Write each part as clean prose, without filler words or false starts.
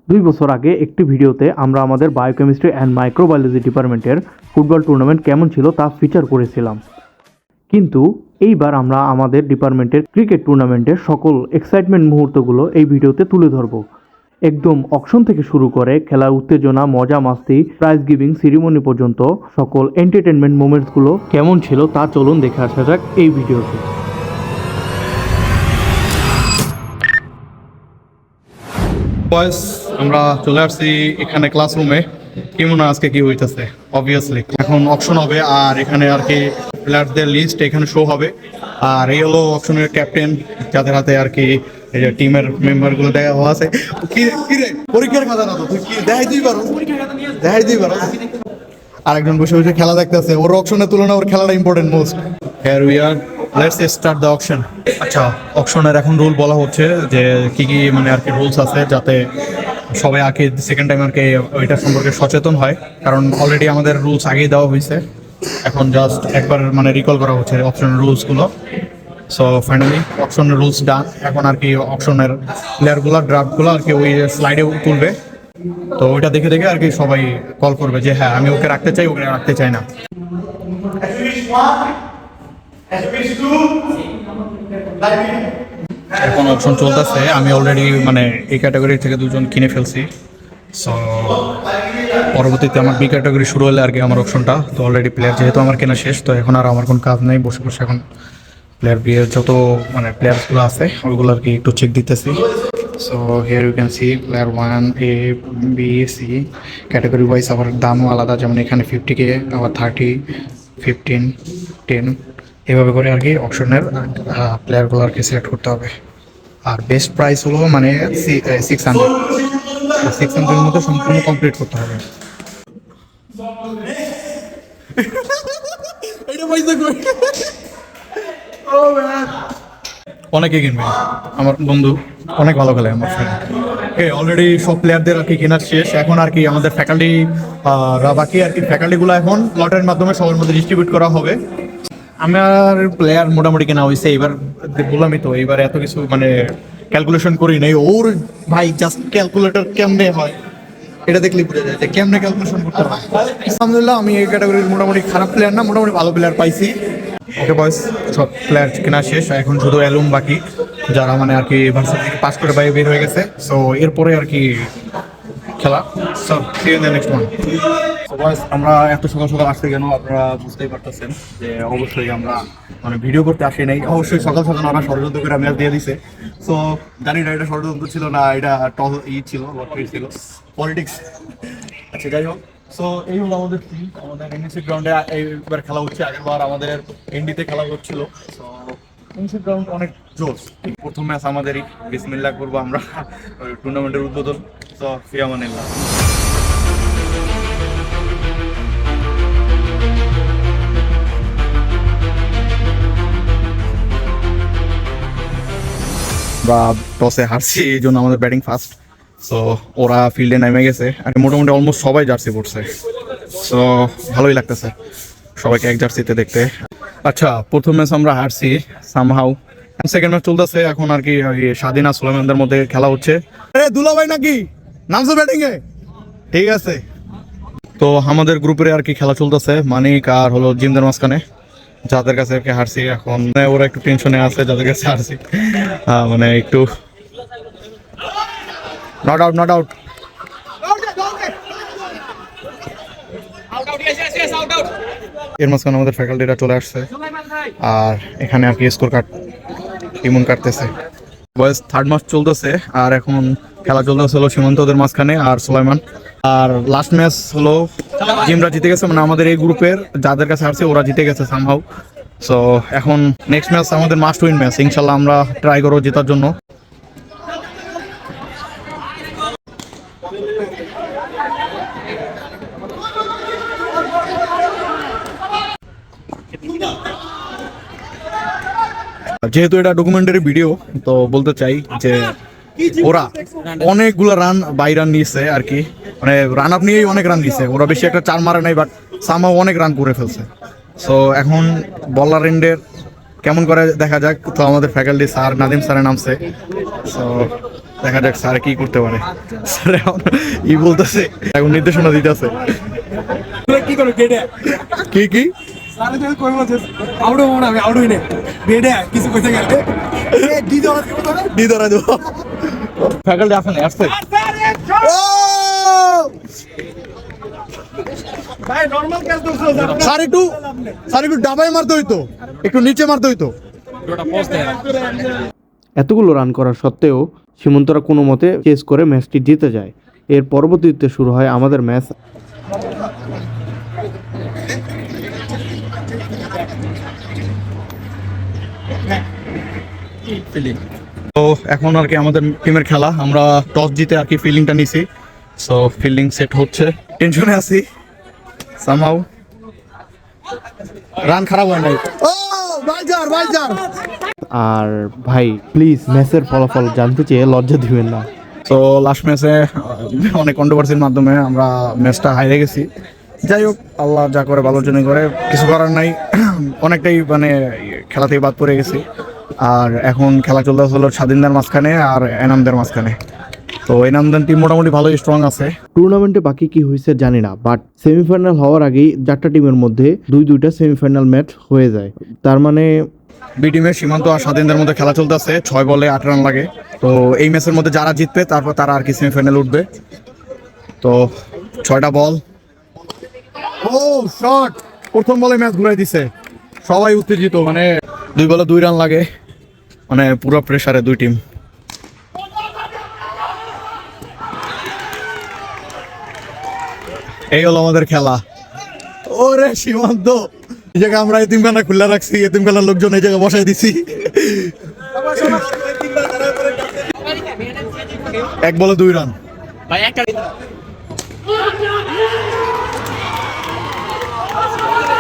2 বছর আগে একটি ভিডিওতে আমরা আমাদের বায়োকেমিস্ট্রি অ্যান্ড মাইক্রোবায়োলজি ডিপার্টমেন্টের ফুটবল টুর্নামেন্ট কেমন ছিল তা ফিচার করেছিলাম। কিন্তু এইবার আমরা আমাদের ডিপার্টমেন্টের ক্রিকেট টুর্নামেন্টের সকল এক্সাইটমেন্ট মুহূর্তগুলো এই ভিডিওতে তুলে ধরব। একদম অকশন থেকে শুরু করে খেলার উত্তেজনা, মজা, মাস্তি, প্রাইজ গিভিং সেরিমনি পর্যন্ত সকল এন্টারটেনমেন্ট মোমেন্টসগুলো কেমন ছিল তা চলুন দেখে আসা যাক এই ভিডিওতে। বয়স আমরা চলে আসছি এখানে ক্লাসরুমে। কি মনে হয় আজকে কি হইতেছে? অবভিয়াসলি এখন অকশন হবে আর এখানে আর কি প্লেয়ারদের লিস্ট এখানে শো হবে। আর এই হলো অকশনের ক্যাপ্টেন, যাদের হাতে আর কি এই যে টিমের মেম্বারগুলো দেওয়া আছে। কি রে পরীক্ষার খাতা না তো তুই কি দেখাই দিই পারো। আরেকজন বসে বসে খেলা দেখতেছে। ওর অকশনের তুলনায় ওর খেলাটা important most. Here we are, let's start the auction. আচ্ছা, অকশনের এখন রুল বলা হচ্ছে যে কি কি মানে আর কি রুলস আছে, যাতে সবাই আর কি সেকেন্ড টাইম আর কি ওইটা সম্পর্কে সচেতন হয়। কারণ অলরেডি আমাদের রুলস আগেই দেওয়া হয়েছে, এখন জাস্ট একবার মানে রিকল করা হচ্ছে অপশনের রুলসগুলো। সো ফাইনালি অপশনের রুলস ডান। এখন আর কি অপশনের প্লেয়ারগুলো ড্রাফটগুলো আর কি ওই স্লাইডে তুলবে। তো ওইটা দেখে দেখে আর কি সবাই কল করবে যে হ্যাঁ আমি ওকে রাখতে চাই, ওকে রাখতে চাই না। এখন অপশন চলতেছে। আমি অলরেডি মানে এই ক্যাটাগরি থেকে 2জন কিনে ফেলছি। সো পরবর্তীতে আমার বি ক্যাটাগরি শুরু হলে আর কি আমার অপশনটা। তো অলরেডি প্লেয়ার যেহেতু আমার কেনা শেষ, তো এখন আর আমার কোনো কাজ নেই, বসে বসে এখন প্লেয়ার বি এর যত মানে প্লেয়ার্সগুলো আছে ওইগুলো আর কি একটু চেক দিতেছি। So here you can see player 1 A B C category wise আবার দামও আলাদা, যেমন এখানে 50K, আবার 30, 15, 10 এভাবে করে আর কি অপশনের প্লেয়ারগুলো আর কি সিলেক্ট করতে হবে। আর বেস্ট প্রাইস হলো মানে 600 মধ্যে সম্পূর্ণ কমপ্লিট করতে হবে। অনেকে কিনবে, আমার বন্ধু অনেক ভালো খেলে আমার ফ্রেন্ড। অলরেডি সব প্লেয়ারদের আর কি কেনার শেষ। এখন আর কি আমাদের ফ্যাকাল্টি বাকি আর কি ফ্যাকাল্টিগুলো এখন লটের মাধ্যমে সবার মধ্যে ডিস্ট্রিবিউট করা হবে। আমার প্লেয়ার মোটামুটি কেনা হয়েছে। এবার বললামই তো, এবার এত কিছু মানে ক্যালকুলেশন করি নাই। ওর ভাই জাস্ট ক্যালকুলেটর কেমনে হয় এটা দেখলেই বোঝা যায় যে কেমনে ক্যালকুলেশন করতে হয়। আলহামদুলিল্লাহ আমি এই ক্যাটাগরির মোটামুটি খারাপ প্লেয়ার না, মোটামুটি ভালো প্লেয়ার পাইছি। ওকে বয়স সব প্লেয়ার কেনা শেষ। এখন শুধু অ্যালুম বাকি, যারা মানে আর কি ভার্সিটি থেকে পাস করে বাইরে বের হয়ে গেছে। সো এরপরে আর কি খেলা। So see you in the next one. আমরা এত সকাল সকাল আসতে কেন আপনারা বুঝতেই পারতেছেন যে অবশ্যই আমরা মানে ভিডিও করতে আসি নাই। অবশ্যই সকাল সকাল আমরা ষড়যন্ত্র করে ম্যাচ দিয়ে দিছে। সো জানি না এটা ষড়যন্ত্র ছিল না, এটা ছিল লটারি ছিল, পলিটিক্স। আচ্ছা যাই হোক, সো এই হলো আমাদের টিম। আমাদের এনএসি গ্রাউন্ডে এইবার খেলা হচ্ছে। আগেরবার আমাদের এনডিতে খেলা হচ্ছিল। সো এনএসি গ্রাউন্ড অনেক জোর। প্রথম ম্যাচ আমাদেরই, বিসমিল্লাহ করবো আমরা টুর্নামেন্টের উদ্বোধন। সো ফি আমানিল্লাহ। আমরা টসে হারছি, এই জন্য আমাদের ব্যাটিং ফার্স্ট। সো ওরা ফিল্ডে নেমে গেছে আর মোটামুটি অলমোস্ট সবাই জার্সি পড়ছে। সো ভালোই লাগতেছে সবাইকে এক জার্সিতে দেখতে। আচ্ছা, প্রথম ম্যাচ আমরা হারছি সামহাউ। সেকেন্ড ম্যাচ চলতেছে এখন আর কি স্বাধীন আর সুলাইমানদের মধ্যে খেলা হচ্ছে। আরে দুলাভাই নাকি নামছো ব্যাটিং এ? ঠিক আছে। তো আমাদের গ্রুপের আর কি খেলা চলতেছে, মানিক আর হলো জিমদের মাঝখানে, যাদের কাছে আর কি হারছি। এখন ওরা একটু টেনশনে আছে, যাদের কাছে হারছি মানে একটু নট আউট। এর মাঝখানে আমাদের ফ্যাকাল্টিরা চলে আসছে আর এখানে আর কি স্কোর কার্ড ইমন কাটতেছে। বয়স থার্ড ম্যাচ চলতেছে আর এখন খেলা চলতেছে হলো সীমান্তদের মাঝখানে আর সুলাইমান। আর লাস্ট ম্যাচ হলো জিমরা জিতে গেছে, মানে আমাদের এই গ্রুপের যাদের কাছে হারছে ওরা জিতে গেছে সামহাউ। সো এখন নেক্সট ম্যাচ আমাদের মাস্ট উইন ম্যাচ, ইনশাল্লাহ আমরা ট্রাই করবো জেতার জন্য। যেহেতু এটা ডকুমেন্টারি ভিডিও, তো বলতে চাই যে ওরা অনেকগুলো রান বাই রান নিয়েছে আর কি, মানে রান আপ নিয়েই অনেক রান নিয়েছে। ওরা বেশি একটা চার মারে নাই, বাট সামহাউ অনেক রান করে ফেলছে। সো এখন বলার এন্ডের কেমন করে দেখা যাক। তো আমাদের ফ্যাকাল্টি স্যার নাদিম স্যারের নামছে, তো দেখা যাক স্যার কি করতে পারে। স্যার এখন ই বলতেছে, এখন নির্দেশনা দিতেছে। কি করো গেটে কি কি সারা দিন কই বলছিস আউট হবো না, আমি আউট হই না গেটে কিছু কইতে গেলে দি ধরা দিব তো দি ধরা দেবো। ফ্যাকাল্টি আসেনি, আসছে। ভাই নরমাল কাজ করছো স্যার একটু ডাবায় মারতে হইতো, একটু নিচে মারতে হইতো। এতগুলো রান করা সত্ত্বেও সীমন্তরা কোনো মতে চেস করে ম্যাচটি জিতে যায়। এর পরবর্তীতে শুরু হয় আমাদের ম্যাচ। তো এখন আর কি আমাদের টিমের খেলা, আমরা টস জিতে আর কি ফিল্ডিংটা নিছি। সো ফিল্ডিং সেট হচ্ছে, টেনশনে আছি সামহাউ। রান খারাপ হয় নাই। ও বাইজার আর ভাই প্লিজ ম্যাচের ফলাফল জানতে চেয়ে লজ্জা দিবেন না। তো লাস্ট ম্যাচে অনেক কন্ট্রোভার্সির মাধ্যমে আমরা ম্যাচটা হারিয়ে গেছি। যাই হোক, আল্লাহ যা করে ভালোর জন্য করে, কিছু করার নাই। অনেকটাই মানে খেলা থেকে বাদ পড়ে গেছি। আর এখন খেলা চলতে হলো স্বাধীনদের মাঝখানে আর এনামদের মাঝখানে। তো এনামদের টিম মোটামুটি ভালোই স্ট্রং আছে। টুর্নামেন্টে বাকি কি হয়েছে জানি না, বাট সেমিফাইনাল হওয়ার আগেই 4টা টিমের মধ্যে দুইটা সেমিফাইনাল ম্যাচ হয়ে যায়। তার মানে বি টিমের সীমান্ত আর স্বাধীনদের মধ্যে খেলা চলতেছে, 6 বলে 8 রান লাগে। তো এই ম্যাচের মধ্যে যারা জিতবে তারপর তারা আর কি সেমিফাইনাল উঠবে। তো 6টা বল, ও শট, প্রথম বলে ম্যাচ ঘুরাই দিছে। সবাই উত্তেজিত, মানে 2 বলে 2 রান লাগে, মানে পুরো প্রেসারে দুই টিম। এই হলো আমাদের খেলা। ওরে সীমান্ত, এই জায়গায় আমরা এতিমখানা খুলে রাখছি, এতিমখানার লোকজন এই জায়গায় বসাই দিছি। 1 বলে 2 রান।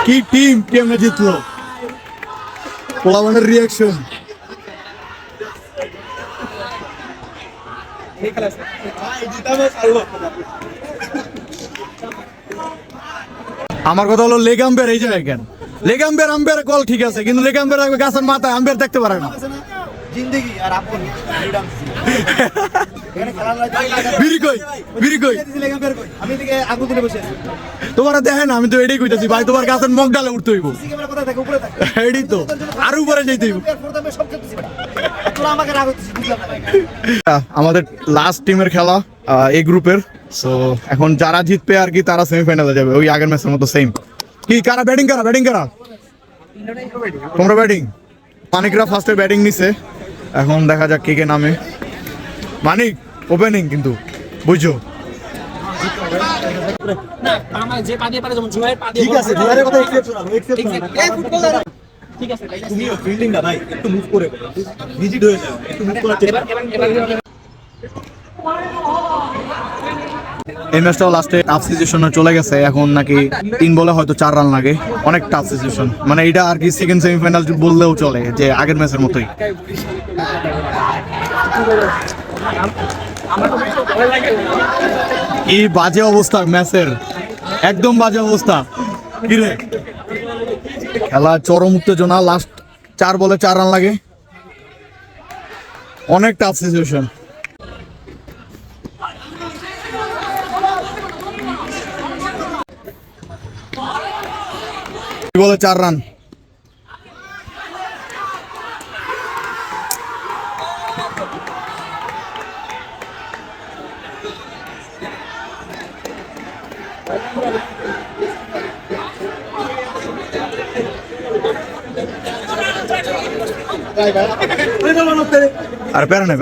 কি টিম, কেমনে জিতলো, পোলাবানের রিয়াকশন। আমার কথা হলো লেগ আম্পায়ার এই জায়গায় কেন? লেগ আম্পায়ার কল ঠিক আছে, কিন্তু লেগ আম্পায়ার গাছের মাথায় আম্পায়ার দেখতে পারে না। জিন্দেগি আর আপন বিরি কই আমি এদিকে আগুন দিলে বসে আছি তোমার দেখে না, আমি তো এটাই কইতাছি ভাই, তোমার গাছের মগ ডালে উঠতে হইব। ক্যামেরা কোথায় থাকে? উপরে থাকে। এটাই তো, আর উপরে যাইতে হইব। প্রথমে সব খেলতেছি তোরা আমাকে রাগ হচ্ছিস, বুঝলাম না। আমাদের লাস্ট টিমের খেলা এই গ্রুপের। সো এখন যারা জিতবে আর কি তারা সেমিফাইনালে যাবে, ওই আগের ম্যাচের মতো সেম। কি কারা ব্যাটিং কারা তোমরা ব্যাটিং? মানিকরা ফার্স্টে ব্যাটিং নিছে, এখন দেখা যাক কে নামে। মানিক ওপেনিং, কিন্তু বুঝছো না আমার যে পা দিয়ে পারে যেমন জুয়ার পা দিয়ে ঠিক আছে, জুয়ারের কথা এক্সেপশনাল এই ফুটবলার ঠিক আছে তুমি ফিল্ডিংটা ভাই একটু মুভ করে ভিজিট হয়ে যাও, একটু মুভ করার চেষ্টা এবার এই ম্যাচটাও লাস্টে টাফ সিচুয়েশনে চলে গেছে। এখন নাকি 3 বলে হয়তো 4 রান লাগে, অনেক টাফ সিচুয়েশন। মানে এটা আর কি সেকেন্ড সেমিফাইনাল বললেও চলে, যে আগের ম্যাচের মতোই। এই বাজে অবস্থা ম্যাচের, একদম বাজে অবস্থা। কিরে খেলা চরম উত্তেজনা, লাস্ট 4 বলে 4 রান লাগে, অনেক টাফ সিচুয়েশন। বলে 4 রান। আর প্যারা নাই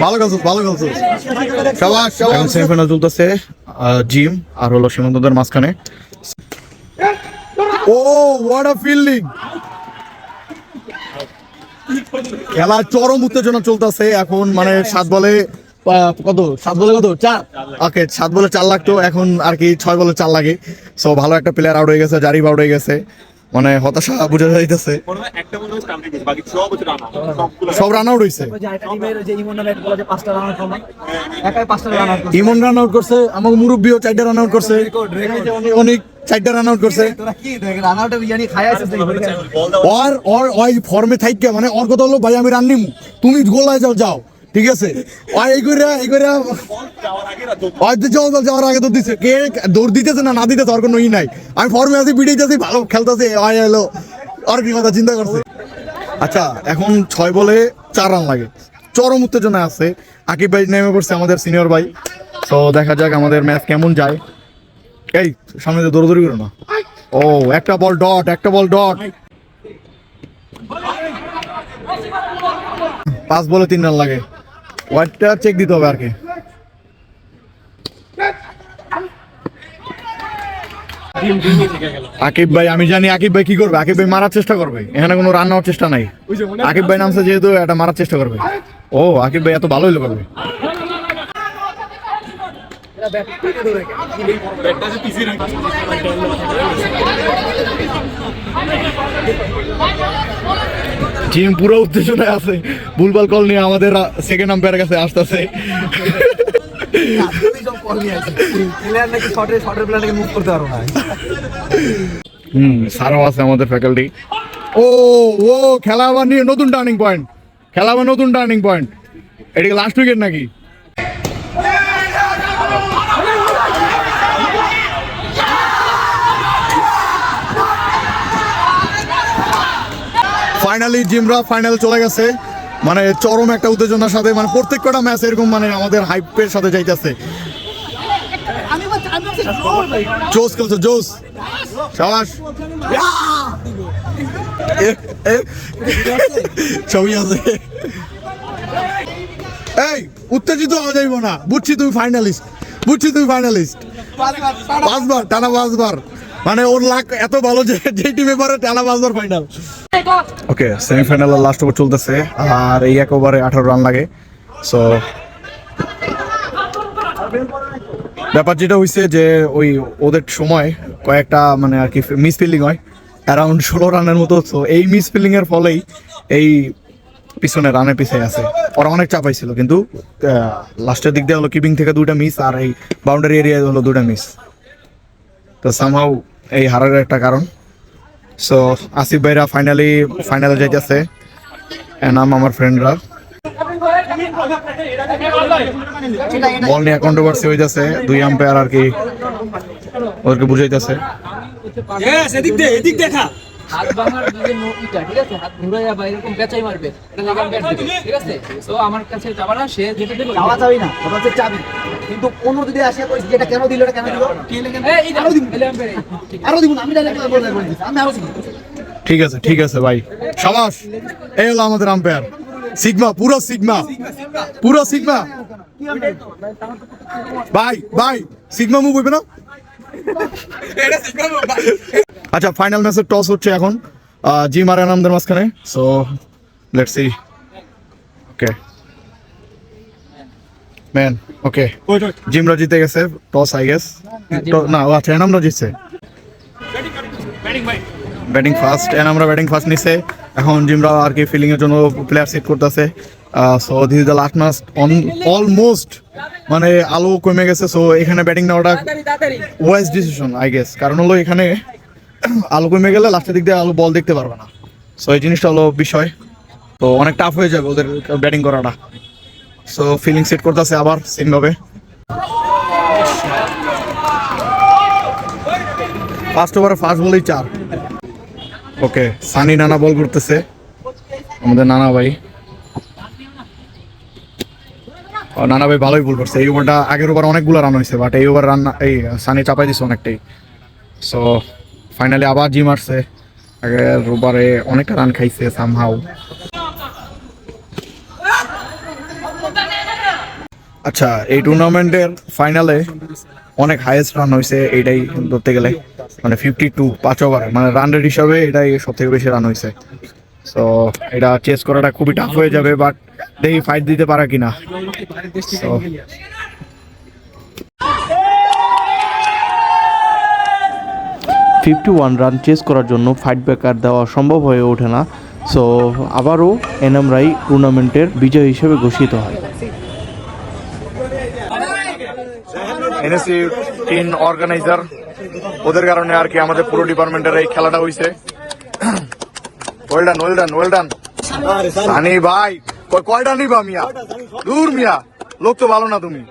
ভালো খেলছো। এখন সেমিফাইনাল চলতেছে জিম আর হলো সীমান্তদের মাঝখানে। ও হোয়াট আ ফিল্ডিং! খেলা চরম উত্তেজনা চলতেছে এখন, মানে 7 বলে কত 4। ওকে 7 বলে 4 লাগতো, এখন আর কি 6 বলে 4 লাগে। সো ভালো একটা প্লেয়ার আউট হয়ে গেছে, জারিফ আউট হয়ে গেছে। মানে হতাশা বোঝা যাইতেছে। সব রান আউট হয়েছে। ইমন রান আউট করছে, আমাকে মুরব্বিও 4টা রান আউট করছে, অনেক 4টা রান আউট করছে। ওই ফর্মে থাইকা মানে ওর কথা হলো ভাই আমি রান নিমু, তুমি গোলায় যাও ঠিক আছে। যাওয়ার আগে তো দিচ্ছে কে দৌড় দিতেছে না দিতেছে ওর কোনো ই নাই। আমি ফর্মে আছি, পিটাইতেছি, ভালো খেলতেছে, এলো আর কি কথা চিন্তা করছে। আচ্ছা এখন 6 বলে 4 রান লাগে, চরম উত্তেজনা আছে। আকিব ভাই নেমে পড়ছে, আমাদের সিনিয়র ভাই। তো দেখা যাক আমাদের ম্যাচ কেমন যায়। এই সামনে দৌড়াদৌড়ি করো না। ও একটা বল ডট 5 বলে 3 রান লাগে। ওয়াইডটা চেক দিতে হবে আর কি। আকিব ভাই, আমি জানি আকিব ভাই কি করবে। আকিব ভাই মারার চেষ্টা করবে, এখানে কোনো রান নেওয়ার চেষ্টা নাই। আকিব ভাই নামছে যেহেতু এটা মারার চেষ্টা করবে। ও আকিব ভাই এত ভালো হইলো করবে। টিম পুরো উত্তেজনায় আছে, ভুলভাল কল নিয়ে আমাদের সেকেন্ড আম্পায়ারের কাছে আসতেছে। সারও আছে আমাদের ফ্যাকাল্টি। ও খেলা আবার নিয়ে নতুন টার্নিং পয়েন্ট, এটা কি লাস্ট উইকেট নাকি? ফাইনালি জিমরা ফাইনাল চলে গেছে, মানে চরম একটা উত্তেজনার সাথে, মানে প্রত্যেকটা ম্যাচ এরকম মানে আমাদের হাইপের সাথে যাইতেছে। জোস খেলছে, জোস, সাবাস। ছবি আছে। এই উত্তেজিত হওয়া যাইব না, বুঝছি তুমি ফাইনালিস্ট। 5বার টানা 5বার, মানে ওর লাক এত ভালো যে টিমে পারে টানা 5বার ফাইনাল। ওকে, সেমিফাইনালের লাস্ট ওভার চলতেছে আর এই এক ওভারে 18 রান লাগে। সো ব্যাপার যেটা হয়েছে যে ওই ওদের সময় কয়েকটা মানে আর কি মিস ফিল্ডিং হয়, অ্যারাউন্ড 16 রানের মতো। তো এই মিস ফিল্ডিং এর ফলেই এই পিছনে রানের পিছিয়ে আছে, ওরা অনেক চাপাইছিল, কিন্তু লাস্টের দিক দিয়ে হলো কিপিং থেকে 2টা মিস আর এই বাউন্ডারি এরিয়ায় হলো 2টা মিস। তো সামহাউ এই হারের একটা কারণ। সো আসিফ ভাইরা ফাইনালে যাইতেছে, এনাম আমার ফ্রেন্ডরা। বল নিয়ে কন্ট্রোভার্সি হইতেছে, 2 আম্পায়ার আর কি ওদেরকে বুঝাইতেছে। হাত ভাঙার যে নৌকিটা, ঠিক আছে, হাত ঘুরাইয়া বা এরকম পেঁচাই মারবে, এটা লাগে ব্যাট দিবে, ঠিক আছে। তো আমার কাছে যাবা না, সে যেটা দেবে চাওয়া চাবি না, ওটা হচ্ছে চাবি। কিন্তু কোনো যদি আসিয়া কইছে যেটা কেন দিল, এটা কেন দিল, এই আরো দিব, আরো দিব না, আমি ডাইরেক্ট বলে দিছি, আমি আরো দিব। ঠিক আছে ভাই, সাবাস। এই হলো আমাদের আম্পায়ার, সিগমা, পুরো সিগমা। ভাই সিগমা মুভ হইবে না। আচ্ছা, ফাইনাল ম্যাচের টস হচ্ছে এখন জিম আর এনামদের মাঝখানে। So let's see. Okay man, okay জিমরা জিতে গেছে টস, আই গেস। না, আচ্ছা এনামরা জিতছে। ব্যাটিং ফার্স্ট, এনামরা ব্যাটিং ফার্স্ট নিছে। এখন জিমরা আর কি ফিল্ডিং এর জন্য প্লেয়ার সেট করতেছে। So this is the last match, almost মানে আলো কমে গেছে। সো এখানে ব্যাটিং নেওয়াটা ওয়াইজ ডিসিশন আই গেস, কারণ হলো এখানে আলো কমে গেলে লাস্টের দিক দিয়ে আলো বল দেখতে পারবে না। সো এই জিনিসটা হলো বিষয়, তো অনেক টাফ হয়ে যাবে ওদের ব্যাটিং করাটা। সো ফিল্ডিং সেট করতেছে আবার সেম ভাবে। ফার্স্ট ওভারে ফার্স্ট বলেই 4। ওকে, সানি নানা বল করতেছে, আমাদের নানা ভাই। নানা ভাই ভালোই বল করছে এই ওভারটা। আগের ওভার অনেকগুলো রান হয়েছে, বাট এই ওভার রান এই সানি চাপাই দিচ্ছে অনেকটাই। সো ফাইনালি আবার জিম আসছে, আগের ওভারে অনেকটা রান খাইছে সামহাউ। আচ্ছা, এই টুর্নামেন্টের ফাইনালে অনেক হাইয়েস্ট রান হয়েছে, এইটাই ধরতে গেলে মানে 52 5 ওভারে, মানে রান রেট হিসাবে এটাই সব থেকে বেশি রান হয়েছে। সো এটা চেস করাটা খুবই টাফ হয়ে যাবে, বাট দেখি ফাইট দিতে পারে কিনা। 51 রান চেস করার জন্য ফাইট ব্যাকার দেওয়া সম্ভব হয়ে ওঠে না। সো আবারও এনামরাই টুর্নামেন্টের বিজয় হিসেবে ঘোষিত হয়। এনএসসি টিম অর্গানাইজার, ওদের কারণে আর কি আমাদের পুরো ডিপার্টমেন্টের এই খেলাটা হইছে। Well done, well done, well ডান। সানি ভাই কয়টা নিবা মিয়া? দূর মিয়া, লোক তো ভালো না তুমি।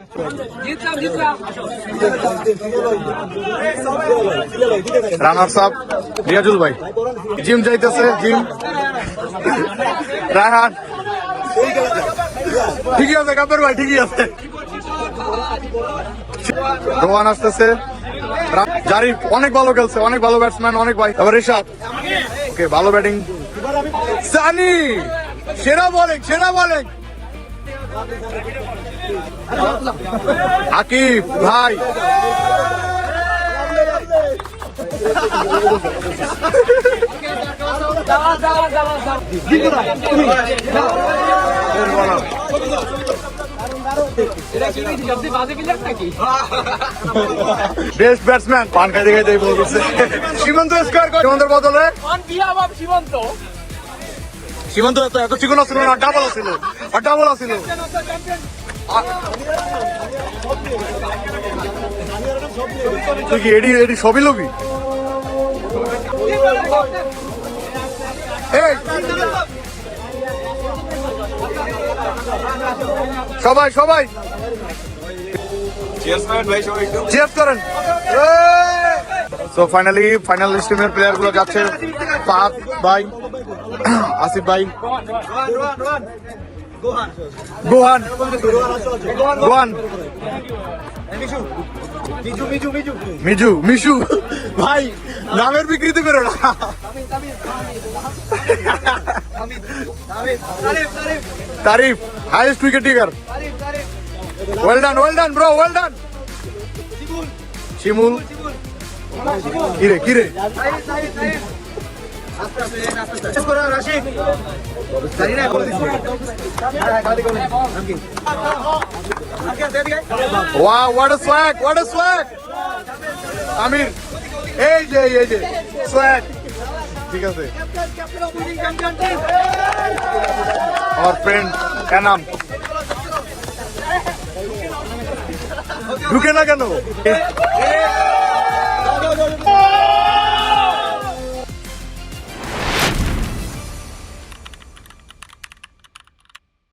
রানার সাহেব রিয়াজুল ভাই জিম যাইতেছে, জিম। রায়হান ঠিকই আছে, কাপের ভাই ঠিকই আছে। রোহান আসতেছে, জারিফ অনেক ভালো খেলছে, অনেক ভালো ব্যাটসম্যান, অনেক ভাই। আবার রিশাদ, ওকে ভালো ব্যাটিং। সানি সেরা বলিং, সেরা বলিং। আকিব ভাই বেস্ট ব্যাটসম্যান। পান খাইতে খাইতে বলতেছে সীমান্ত স্কোয়ার করে সীমান্তের বদলে সীমান্ত এত চিকন ছিল না, ডাবল ছিল, ডাবল ছিল। তুই কি এডি এডি সবই লবি? সবাই সবাই চিয়ার্স করেন। সো ফাইনালি ফাইনালিস্ট টিমের প্লেয়ার গুলো যাচ্ছে। ফাহাদ ভাই, আসিফ ভাই, গোহান, গোহান, মিজু, মিশু ভাই নামের বিকৃতি করো না। Tarif highest wicket taker. Well done, well done bro, well done. Shimul, কিরে কিরে Wow, what a swag, what a swag. আমির এই যে swag ঠিক আছে। আমার ফ্রেন্ড এনাম ঢুকে না কেন?